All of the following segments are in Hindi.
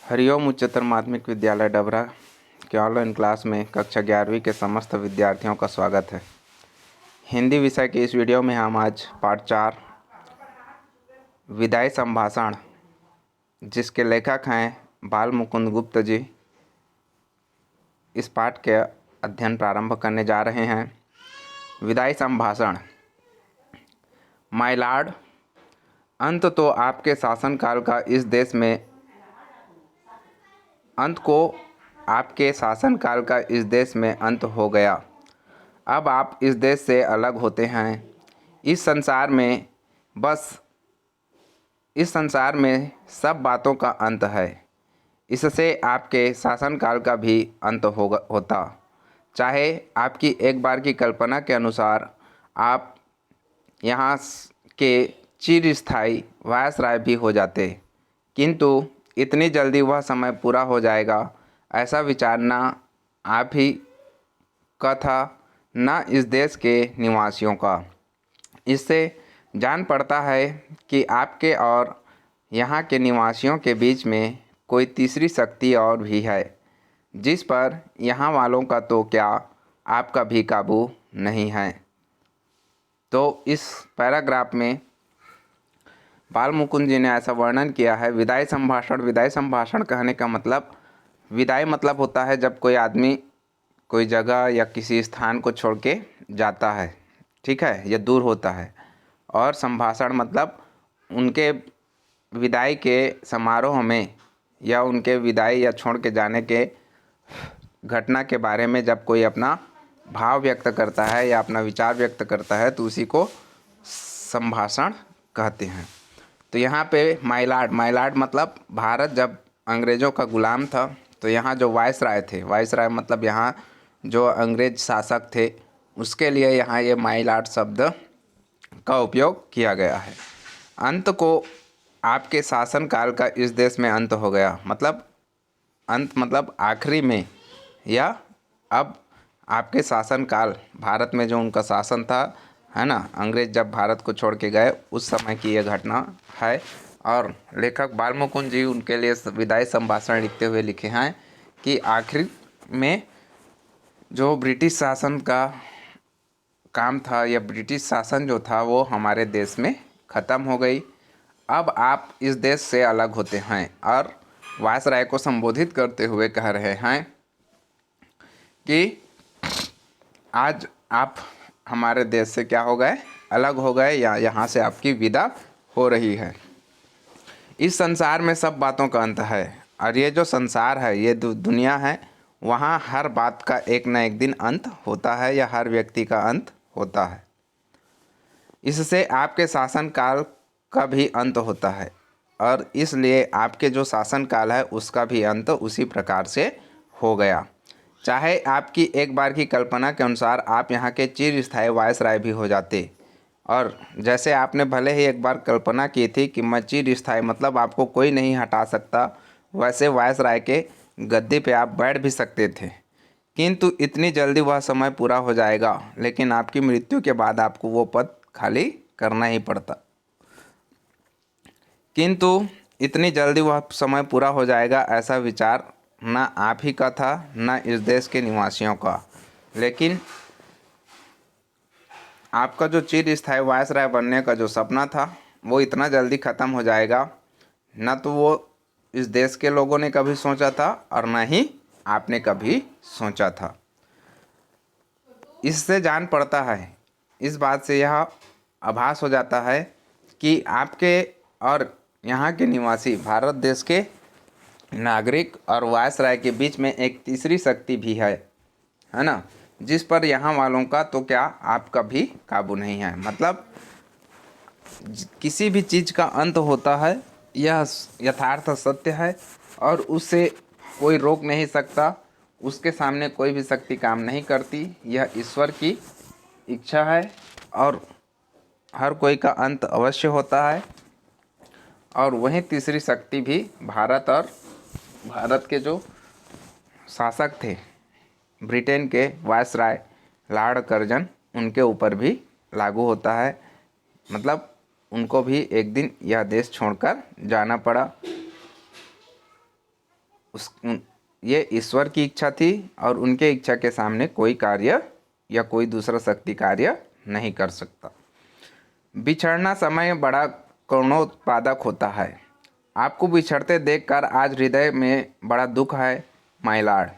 हरिओम उच्चतर माध्यमिक विद्यालय डबरा के ऑनलाइन क्लास में कक्षा 11वीं के समस्त विद्यार्थियों का स्वागत है। हिंदी विषय के इस वीडियो में हम आज पाठ 4 विदाई संभाषण, जिसके लेखक हैं बाल मुकुंद गुप्त जी, इस पाठ के अध्ययन प्रारंभ करने जा रहे हैं। विदाई संभाषण। माय लॉर्ड, अंत तो आपके शासनकाल का इस देश में अंत हो गया। अब आप इस देश से अलग होते हैं। इस संसार में सब बातों का अंत है। इससे आपके शासनकाल का भी अंत होता। चाहे आपकी एक बार की कल्पना के अनुसार आप यहाँ के चिरस्थायी वायसराय भी हो जाते, किंतु इतनी जल्दी वह समय पूरा हो जाएगा ऐसा विचार न आप ही का था, न इस देश के निवासियों का। इससे जान पड़ता है कि आपके और यहाँ के निवासियों के बीच में कोई तीसरी शक्ति और भी है, जिस पर यहाँ वालों का तो क्या आपका भी काबू नहीं है। तो इस पैराग्राफ में बाल मुकुंद जी ने ऐसा वर्णन किया है। विदाई संभाषण। विदाई संभाषण कहने का मतलब, विदाई मतलब होता है जब कोई आदमी कोई जगह या किसी स्थान को छोड़ के जाता है, ठीक है, या दूर होता है। और संभाषण मतलब उनके विदाई के समारोह में या उनके विदाई या छोड़ के जाने के घटना के बारे में जब कोई अपना भाव व्यक्त करता है या अपना विचार व्यक्त करता है तो उसी को संभाषण कहते हैं। तो यहाँ पे माय लॉर्ड मतलब भारत जब अंग्रेज़ों का गुलाम था तो यहाँ जो वायसराय थे, वायसराय मतलब यहाँ जो अंग्रेज शासक थे, उसके लिए यहाँ ये माय लॉर्ड शब्द का उपयोग किया गया है। अंत को आपके शासनकाल का इस देश में अंत हो गया, मतलब अंत मतलब आखिरी में, या अब आपके शासनकाल, भारत में जो उनका शासन था, है ना, अंग्रेज जब भारत को छोड़ के गए उस समय की यह घटना है। और लेखक बाल मुकुंद जी उनके लिए विदाई संभाषण लिखते हुए लिखे हैं कि आखिर में जो ब्रिटिश शासन का काम था या ब्रिटिश शासन जो था वो हमारे देश में ख़त्म हो गई। अब आप इस देश से अलग होते हैं। और वायसराय को संबोधित करते हुए कह रहे हैं कि आज आप हमारे देश से क्या हो गए, अलग हो गए, या यहाँ से आपकी विदा हो रही है। इस संसार में सब बातों का अंत है। और ये जो संसार है, ये दुनिया है, वहाँ हर बात का एक न एक दिन अंत होता है या हर व्यक्ति का अंत होता है। इससे आपके शासनकाल का भी अंत होता है और इसलिए आपके जो शासनकाल है उसका भी अंत उसी प्रकार से हो गया। चाहे आपकी एक बार की कल्पना के अनुसार आप यहाँ के चिरस्थायी वायसराय भी हो जाते, और जैसे आपने भले ही एक बार कल्पना की थी कि मैं चिरस्थायी मतलब आपको कोई नहीं हटा सकता, वैसे वायसराय के गद्दी पे आप बैठ भी सकते थे, किंतु इतनी जल्दी वह समय पूरा हो जाएगा, लेकिन आपकी मृत्यु के बाद आपको वो पद खाली करना ही पड़ता। किंतु इतनी जल्दी वह समय पूरा हो जाएगा ऐसा विचार न आप ही का था, न इस देश के निवासियों का। लेकिन आपका जो चिरस्थायी वायसराय बनने का जो सपना था वो इतना जल्दी ख़त्म हो जाएगा, न तो वो इस देश के लोगों ने कभी सोचा था और न ही आपने कभी सोचा था। इससे जान पड़ता है, इस बात से यह आभास हो जाता है कि आपके और यहाँ के निवासी भारत देश के नागरिक और वायसराय के बीच में एक तीसरी शक्ति भी है ना, जिस पर यहाँ वालों का तो क्या आपका भी काबू नहीं है। मतलब किसी भी चीज़ का अंत होता है, यह यथार्थ सत्य है और उससे कोई रोक नहीं सकता, उसके सामने कोई भी शक्ति काम नहीं करती। यह ईश्वर की इच्छा है और हर कोई का अंत अवश्य होता है। और वहीं तीसरी शक्ति भी भारत और भारत के जो शासक थे, ब्रिटेन के वायसराय लॉर्ड कर्जन, उनके ऊपर भी लागू होता है। मतलब उनको भी एक दिन यह देश छोड़कर जाना पड़ा। ये ईश्वर की इच्छा थी और उनके इच्छा के सामने कोई कार्य या कोई दूसरा शक्ति कार्य नहीं कर सकता। बिछड़ना समय बड़ा करुणोत्पादक होता है। आपको बिछड़ते देखकर आज हृदय में बड़ा दुख है माइलाड।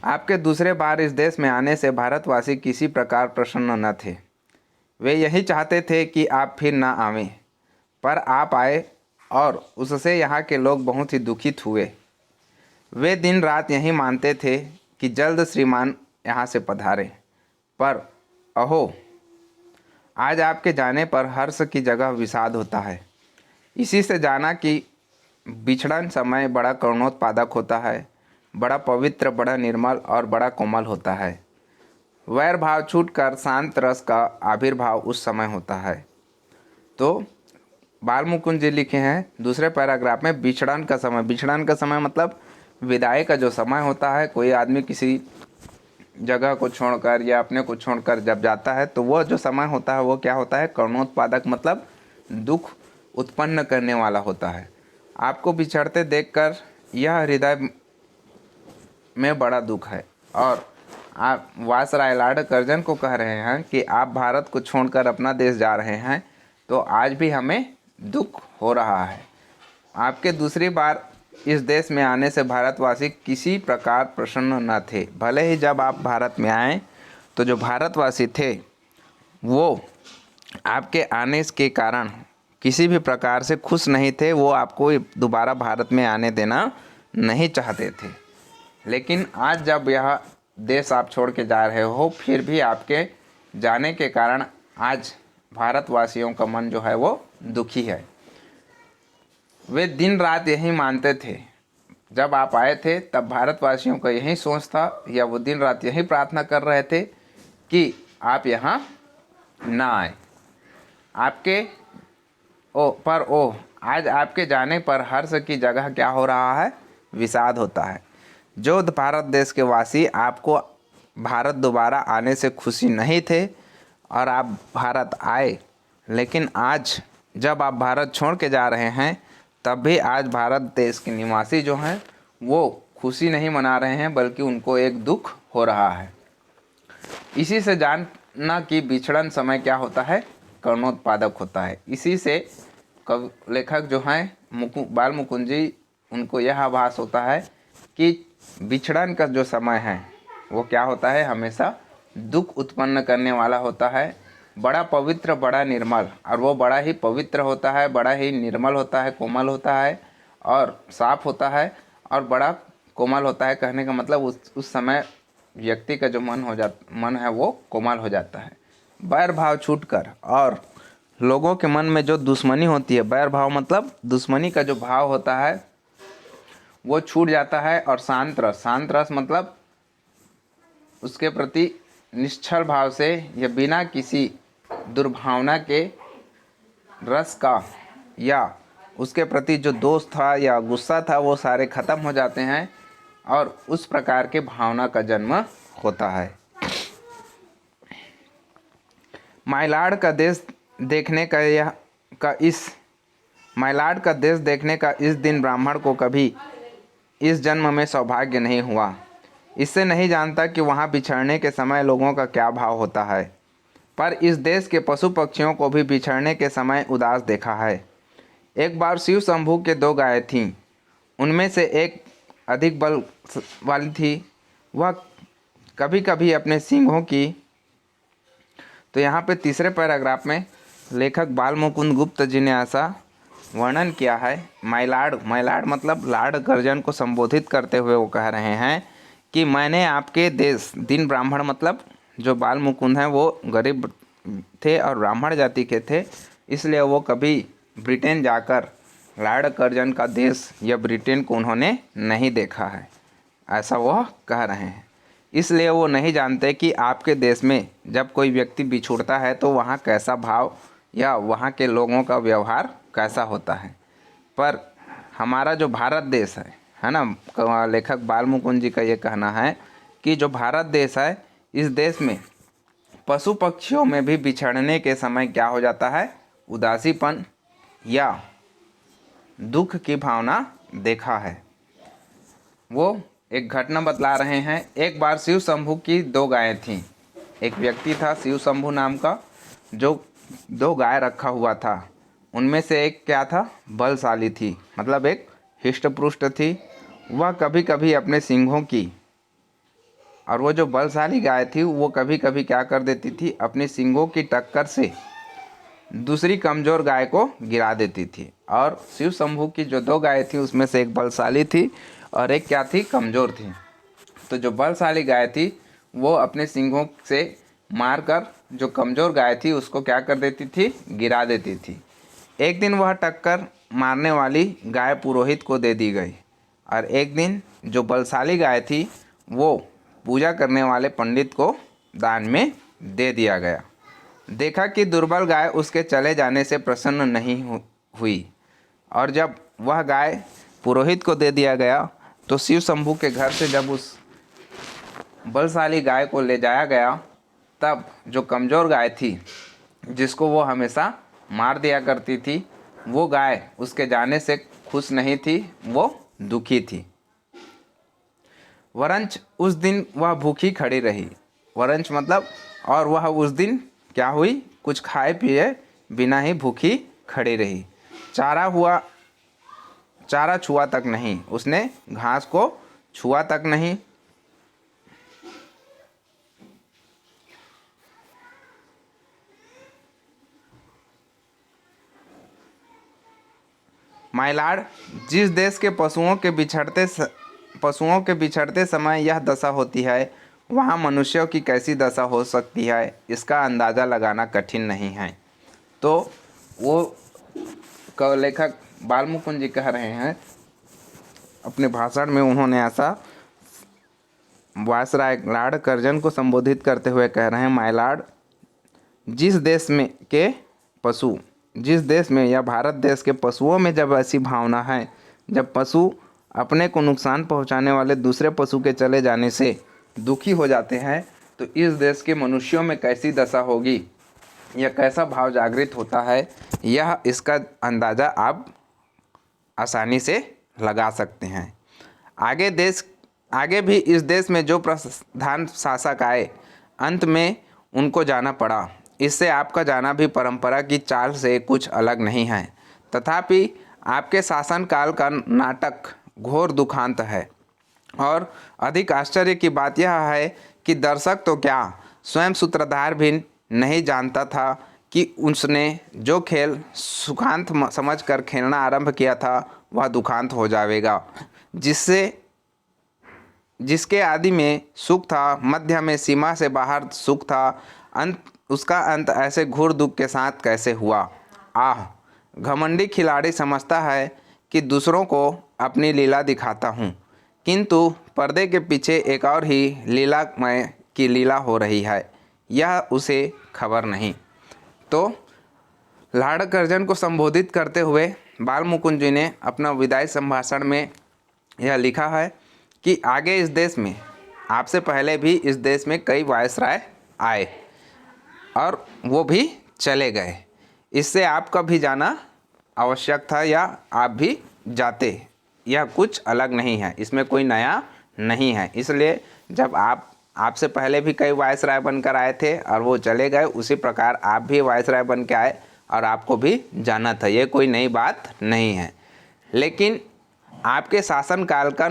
आपके दूसरे बार इस देश में आने से भारतवासी किसी प्रकार प्रसन्न न थे। वे यही चाहते थे कि आप फिर न आवें, पर आप आए और उससे यहाँ के लोग बहुत ही दुखित हुए। वे दिन रात यही मानते थे कि जल्द श्रीमान यहाँ से पधारें, पर अहो, आज आपके जाने पर हर्ष की जगह विषाद होता है। इसी से जाना कि बिछड़न समय बड़ा करुणोत्पादक होता है, बड़ा पवित्र, बड़ा निर्मल और बड़ा कोमल होता है। वैर भाव छूटकर शांत रस का आविर्भाव उस समय होता है। तो बाल मुकुंद जी लिखे हैं दूसरे पैराग्राफ में, बिछड़न का समय। बिछड़न का समय मतलब विदाई का जो समय होता है। कोई आदमी किसी जगह को छोड़कर या अपने को छोड़कर जब जाता है तो वो जो समय होता है वो क्या होता है? करुणोत्पादक, मतलब दुख उत्पन्न करने वाला होता है। आपको बिछड़ते देखकर यह हृदय में बड़ा दुख है। और आप वायसराय लॉर्ड कर्जन को कह रहे हैं कि आप भारत को छोड़कर अपना देश जा रहे हैं, तो आज भी हमें दुख हो रहा है। आपके दूसरी बार इस देश में आने से भारतवासी किसी प्रकार प्रसन्न न थे। भले ही जब आप भारत में आए तो जो भारतवासी थे वो आपके आने के कारण किसी भी प्रकार से खुश नहीं थे। वो आपको दोबारा भारत में आने देना नहीं चाहते थे। लेकिन आज जब यह देश आप छोड़ के जा रहे हो, फिर भी आपके जाने के कारण आज भारतवासियों का मन जो है वो दुखी है। वे दिन रात यही मानते थे। जब आप आए थे तब भारतवासियों का यही सोच था, या वो दिन रात यही प्रार्थना कर रहे थे कि आप यहाँ ना आए। आपके आज आपके जाने पर हर्ष की जगह क्या हो रहा है? विषाद होता है। जो भारत देश के वासी आपको भारत दोबारा आने से खुशी नहीं थे और आप भारत आए, लेकिन आज जब आप भारत छोड़ के जा रहे हैं तब भी आज भारत देश के निवासी जो हैं वो खुशी नहीं मना रहे हैं, बल्कि उनको एक दुख हो रहा है। इसी से जानना कि बिछड़न समय क्या होता है? करुणोत्पादक होता है। इसी से लेखक जो हैं बाल मुकुंद जी, उनको यह आभास होता है कि बिछड़न का जो समय है वो क्या होता है? हमेशा दुख उत्पन्न करने वाला होता है। बड़ा पवित्र, बड़ा निर्मल, और वो बड़ा ही पवित्र होता है, बड़ा ही निर्मल होता है, कोमल होता है और साफ होता है और बड़ा कोमल होता है। कहने का मतलब उस समय व्यक्ति का जो मन है वो कोमल हो जाता है। बैर भाव छूटकर, और लोगों के मन में जो दुश्मनी होती है, बैर भाव मतलब दुश्मनी का जो भाव होता है वो छूट जाता है। और शांत रस मतलब उसके प्रति निश्चल भाव से या बिना किसी दुर्भावना के रस का या उसके प्रति जो दोष था या गुस्सा था वो सारे खत्म हो जाते हैं और उस प्रकार के भावना का जन्म होता है। माइलाड का देश देखने का इस दिन ब्राह्मण को कभी इस जन्म में सौभाग्य नहीं हुआ। इससे नहीं जानता कि वहाँ बिछड़ने के समय लोगों का क्या भाव होता है। पर इस देश के पशु पक्षियों को भी बिछड़ने के समय उदास देखा है। एक बार शिव शंभू के 2 गायें थीं। उनमें से एक अधिक बल वाली थी। वह कभी कभी अपने सींगों की, तो यहाँ पे तीसरे पैराग्राफ में लेखक बाल मुकुंद गुप्त जी ने ऐसा वर्णन किया है। माइलाड मतलब लॉर्ड कर्जन को संबोधित करते हुए वो कह रहे हैं कि मैंने आपके देश, दिन ब्राह्मण मतलब जो बाल मुकुंद हैं वो गरीब थे और ब्राह्मण जाति के थे, इसलिए वो कभी ब्रिटेन जाकर लॉर्ड कर्जन का देश या ब्रिटेन को उन्होंने नहीं देखा है, ऐसा वह कह रहे हैं। इसलिए वो नहीं जानते कि आपके देश में जब कोई व्यक्ति बिछुड़ता है तो वहाँ कैसा भाव या वहाँ के लोगों का व्यवहार कैसा होता है। पर हमारा जो भारत देश है ना, लेखक बाल मुकुंद जी का ये कहना है कि जो भारत देश है, इस देश में पशु पक्षियों में भी बिछड़ने के समय क्या हो जाता है? उदासीपन या दुख की भावना देखा है। वो एक घटना बतला रहे हैं। एक बार शिव शंभू की 2 गायें थीं। एक व्यक्ति था शिव शंभू नाम का, जो 2 गाय रखा हुआ था। उनमें से एक क्या था, बलशाली थी, मतलब एक हिष्ट पुष्ट थी। वह कभी कभी अपने सींगों की, और वो जो बलशाली गाय थी वो कभी कभी क्या कर देती थी, अपनी सींगों की टक्कर से दूसरी कमज़ोर गाय को गिरा देती थी। और शिव शंभू की जो 2 गायें थी उसमें से एक बलशाली थी और एक क्या थी, कमज़ोर थी। तो जो बलशाली गाय थी वो अपने सींगों से मारकर जो कमज़ोर गाय थी उसको क्या कर देती थी, गिरा देती थी। एक दिन वह टक्कर मारने वाली गाय पुरोहित को दे दी गई और एक दिन जो बलशाली गाय थी वो पूजा करने वाले पंडित को दान में दे दिया गया। देखा कि दुर्बल गाय उसके चले जाने से प्रसन्न नहीं हुई, और जब वह गाय पुरोहित को दे दिया गया तो शिव शंभू के घर से जब उस बलशाली गाय को ले जाया गया, तब जो कमज़ोर गाय थी जिसको वो हमेशा मार दिया करती थी, वो गाय उसके जाने से खुश नहीं थी, वो दुखी थी। वरंच उस दिन वह भूखी खड़ी रही। वरंच मतलब, और वह उस दिन क्या हुई, कुछ खाए पिए बिना ही भूखी खड़ी रही। चारा छुआ तक नहीं, उसने घास को छुआ तक नहीं। माय लॉर्ड, जिस देश के पशुओं के बिछड़ते समय यह दशा होती है, वहाँ मनुष्यों की कैसी दशा हो सकती है, इसका अंदाज़ा लगाना कठिन नहीं है। तो वो लेखक बालमुकुंद जी कह रहे हैं अपने भाषण में, उन्होंने ऐसा वायसराय लॉर्ड कर्जन को संबोधित करते हुए कह रहे हैं, माय लॉर्ड, जिस देश में या भारत देश के पशुओं में जब ऐसी भावना है, जब पशु अपने को नुकसान पहुंचाने वाले दूसरे पशु के चले जाने से दुखी हो जाते हैं, तो इस देश के मनुष्यों में कैसी दशा होगी या कैसा भाव जागृत होता है, यह इसका अंदाज़ा आप आसानी से लगा सकते हैं। आगे भी इस देश में जो प्रधान शासक आए, अंत में उनको जाना पड़ा। इससे आपका जाना भी परंपरा की चाल से कुछ अलग नहीं है। तथापि आपके शासनकाल का नाटक घोर दुखांत है, और अधिक आश्चर्य की बात यह है कि दर्शक तो क्या, स्वयं सूत्रधार भी नहीं जानता था कि उसने जो खेल सुखांत समझकर खेलना आरंभ किया था वह दुखांत हो जाएगा। जिसके आदि में सुख था, मध्य में सीमा से बाहर सुख था, उसका अंत ऐसे घोर दुख के साथ कैसे हुआ। आह, घमंडी खिलाड़ी समझता है कि दूसरों को अपनी लीला दिखाता हूँ, किंतु पर्दे के पीछे एक और ही लीलामय की लीला हो रही है, यह उसे खबर नहीं। तो लॉर्ड कर्जन को संबोधित करते हुए बालमुकुंद जी ने अपना विदाई संभाषण में यह लिखा है कि आगे इस देश में, आपसे पहले भी इस देश में कई वायसराय आए और वो भी चले गए। इससे आपका भी जाना आवश्यक था या आप भी जाते, यह कुछ अलग नहीं है, इसमें कोई नया नहीं है। इसलिए जब आपसे पहले भी कई वायसराय बनकर आए थे और वो चले गए, उसी प्रकार आप भी वायसराय बन के आए और आपको भी जाना था, ये कोई नई बात नहीं है। लेकिन आपके शासनकाल का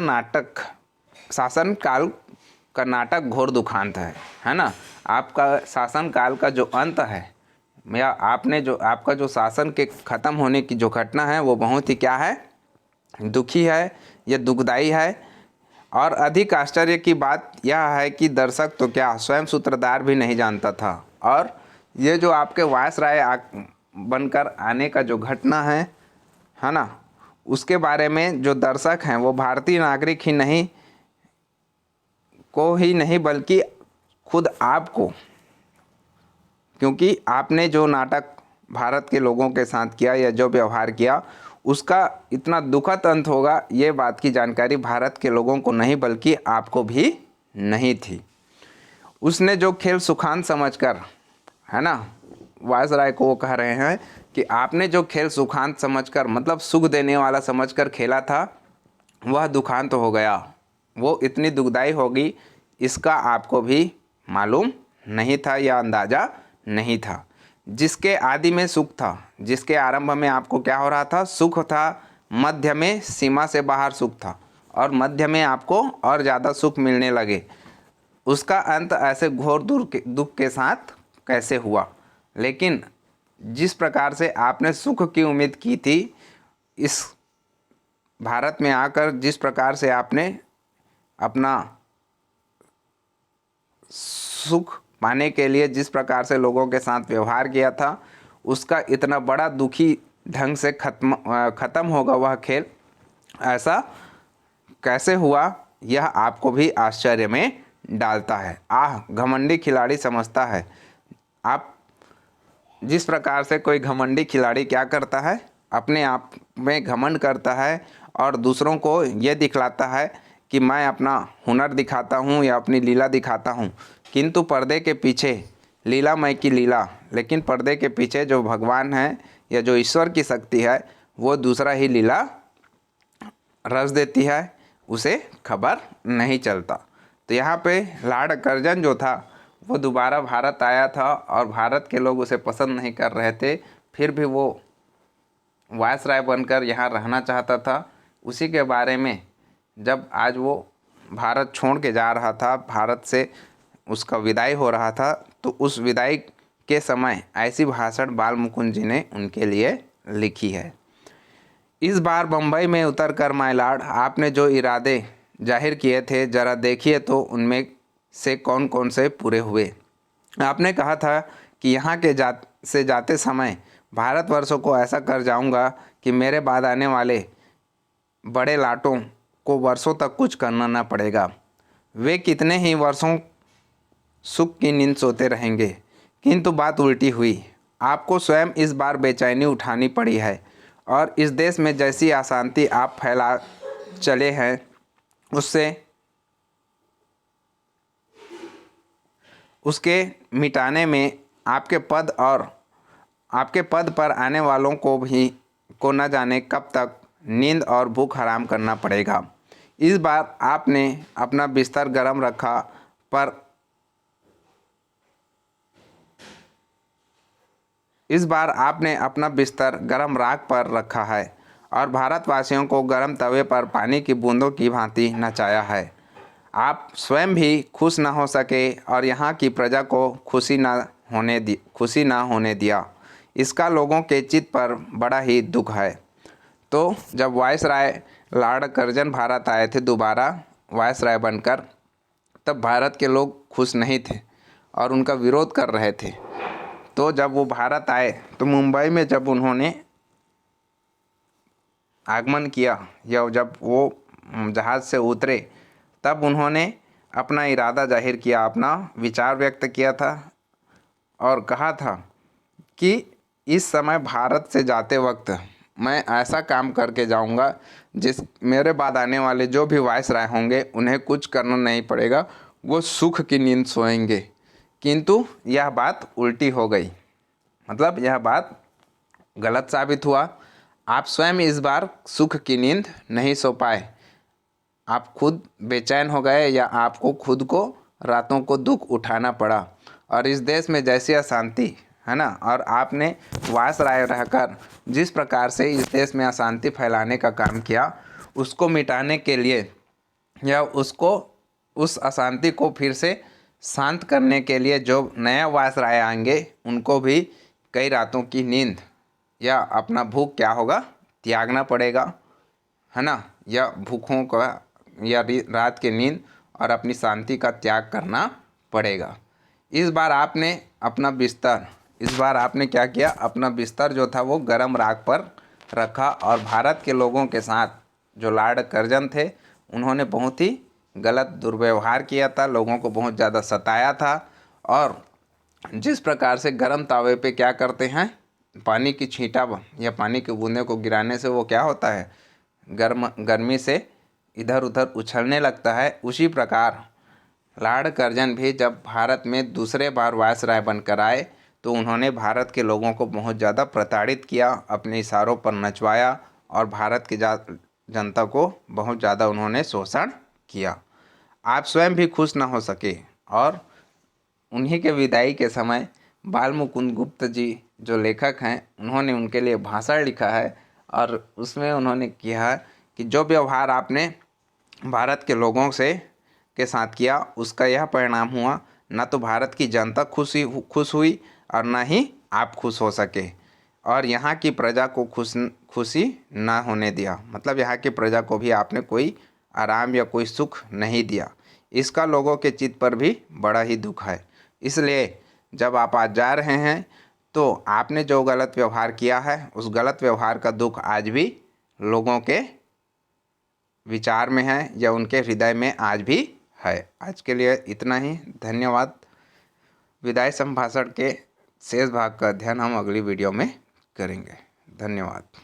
नाटक घोर दुखांत है ना। आपका शासनकाल का जो अंत है, या आपका जो शासन के ख़त्म होने की जो घटना है, वो बहुत ही क्या है, दुखी है, यह दुखदाई है। और अधिक आश्चर्य की बात यह है कि दर्शक तो क्या, स्वयं सूत्रधार भी नहीं जानता था। और ये जो आपके वायसराय बनकर आने का जो घटना है ना, उसके बारे में जो दर्शक हैं वो भारतीय नागरिक ही नहीं बल्कि खुद आपको, क्योंकि आपने जो नाटक भारत के लोगों के साथ किया या जो व्यवहार किया, उसका इतना दुखद अंत होगा, ये बात की जानकारी भारत के लोगों को नहीं बल्कि आपको भी नहीं थी। उसने जो खेल सुखांत समझकर, है ना, वायसराय को वो कह रहे हैं कि आपने जो खेल सुखांत समझकर, मतलब सुख देने वाला समझकर खेला था, वह दुखांत हो गया। वो इतनी दुखदाई होगी इसका आपको भी मालूम नहीं था या अंदाज़ा नहीं था। जिसके आदि में सुख था, जिसके आरंभ में आपको क्या हो रहा था, सुख था, मध्य में सीमा से बाहर सुख था और मध्य में आपको और ज़्यादा सुख मिलने लगे, उसका अंत ऐसे घोर दुख के साथ कैसे हुआ। लेकिन जिस प्रकार से आपने सुख की उम्मीद की थी, इस भारत में आकर जिस प्रकार से आपने अपना सुख पाने के लिए जिस प्रकार से लोगों के साथ व्यवहार किया था, उसका इतना बड़ा दुखी ढंग से ख़त्म होगा वह खेल, ऐसा कैसे हुआ, यह आपको भी आश्चर्य में डालता है। घमंडी खिलाड़ी समझता है। आप जिस प्रकार से कोई घमंडी खिलाड़ी क्या करता है, अपने आप में घमंड करता है और दूसरों को यह दिखलाता है कि मैं अपना हुनर दिखाता हूँ या अपनी लीला दिखाता हूँ, किंतु पर्दे के पीछे लीलामय की लीला, लेकिन पर्दे के पीछे जो भगवान है या जो ईश्वर की शक्ति है वो दूसरा ही लीला रच देती है, उसे खबर नहीं चलता। तो यहाँ पे लॉर्ड कर्जन जो था वो दोबारा भारत आया था और भारत के लोग उसे पसंद नहीं कर रहे थे, फिर भी वो वायसराय बनकर यहाँ रहना चाहता था। उसी के बारे में जब आज वो भारत छोड़ के जा रहा था, भारत से उसका विदाई हो रहा था, तो उस विदाई के समय ऐसी भाषण बाल मुकुंद जी ने उनके लिए लिखी है। इस बार बम्बई में उतरकर माय लॉर्ड, आपने जो इरादे जाहिर किए थे जरा देखिए तो उनमें से कौन कौन से पूरे हुए। आपने कहा था कि यहाँ के जाते समय भारतवर्षों को ऐसा कर जाऊँगा कि मेरे बाद आने वाले बड़े लाटों को वर्षों तक कुछ करना न पड़ेगा। वे कितने ही वर्षों सुख की नींद सोते रहेंगे, किंतु बात उल्टी हुई। आपको स्वयं इस बार बेचैनी उठानी पड़ी है और इस देश में जैसी अशांति आप फैला चले हैं, उसके मिटाने में आपके पद पर आने वालों को न जाने कब तक नींद और भूख हराम करना पड़ेगा। इस बार आपने अपना बिस्तर गर्म राख पर रखा है और भारतवासियों को गर्म तवे पर पानी की बूंदों की भांति नचाया है। आप स्वयं भी खुश न हो सके और यहाँ की प्रजा को खुशी न होने दिया। इसका लोगों के चित्त पर बड़ा ही दुख है। तो जब वायसराय लॉर्ड कर्जन भारत आए थे दोबारा वायसराय बनकर, तब भारत के लोग खुश नहीं थे और उनका विरोध कर रहे थे। तो जब वो भारत आए तो मुंबई में जब उन्होंने आगमन किया या जब वो जहाज़ से उतरे, तब उन्होंने अपना इरादा जाहिर किया, अपना विचार व्यक्त किया था और कहा था कि इस समय भारत से जाते वक्त मैं ऐसा काम करके जाऊंगा जिस मेरे बाद आने वाले जो भी वायसराय होंगे उन्हें कुछ करना नहीं पड़ेगा, वो सुख की नींद सोएंगे। किंतु यह बात उल्टी हो गई, मतलब यह बात गलत साबित हुआ। आप स्वयं इस बार सुख की नींद नहीं सो पाए, आप खुद बेचैन हो गए या आपको खुद को रातों को दुख उठाना पड़ा। और इस देश में जैसी अशांति है ना, और आपने वायसराय रहकर जिस प्रकार से इस देश में अशांति फैलाने का काम किया, उसको मिटाने के लिए या उस अशांति को फिर से शांत करने के लिए जो नया वायसराय आएंगे उनको भी कई रातों की नींद या अपना भूख क्या होगा त्यागना पड़ेगा, है ना, या भूखों का या रात की नींद और अपनी शांति का त्याग करना पड़ेगा। इस बार आपने क्या किया, अपना बिस्तर जो था वो गर्म राख पर रखा और भारत के लोगों के साथ जो लॉर्ड कर्जन थे उन्होंने बहुत ही गलत दुर्व्यवहार किया था, लोगों को बहुत ज़्यादा सताया था। और जिस प्रकार से गर्म तावे पे क्या करते हैं, पानी की छींटा या पानी की बूंदे को गिराने से वो क्या होता है, गर्मी से इधर उधर उछलने लगता है, उसी प्रकार लॉर्ड कर्जन भी जब भारत में दूसरे बार वायसराय बनकर आए तो उन्होंने भारत के लोगों को बहुत ज़्यादा प्रताड़ित किया, अपने इशारों पर नचवाया और भारत की जनता को बहुत ज़्यादा उन्होंने शोषण किया। आप स्वयं भी खुश न हो सके और उन्हीं के विदाई के समय बाल मुकुंद गुप्त जी जो लेखक हैं, उन्होंने उनके लिए भाषण लिखा है और उसमें उन्होंने किया कि जो व्यवहार आपने भारत के लोगों से के साथ किया उसका यह परिणाम हुआ, न तो भारत की जनता खुश हुई और न ही आप खुश हो सके और यहाँ की प्रजा को खुशी ना होने दिया। मतलब यहाँ की प्रजा को भी आपने कोई आराम या कोई सुख नहीं दिया। इसका लोगों के चित्त पर भी बड़ा ही दुख है। इसलिए जब आप आज जा रहे हैं तो आपने जो गलत व्यवहार किया है उस गलत व्यवहार का दुख आज भी लोगों के विचार में है या उनके हृदय में आज भी है। आज के लिए इतना ही, धन्यवाद। विदाई संभाषण के शेष भाग का अध्ययन हम अगली वीडियो में करेंगे। धन्यवाद।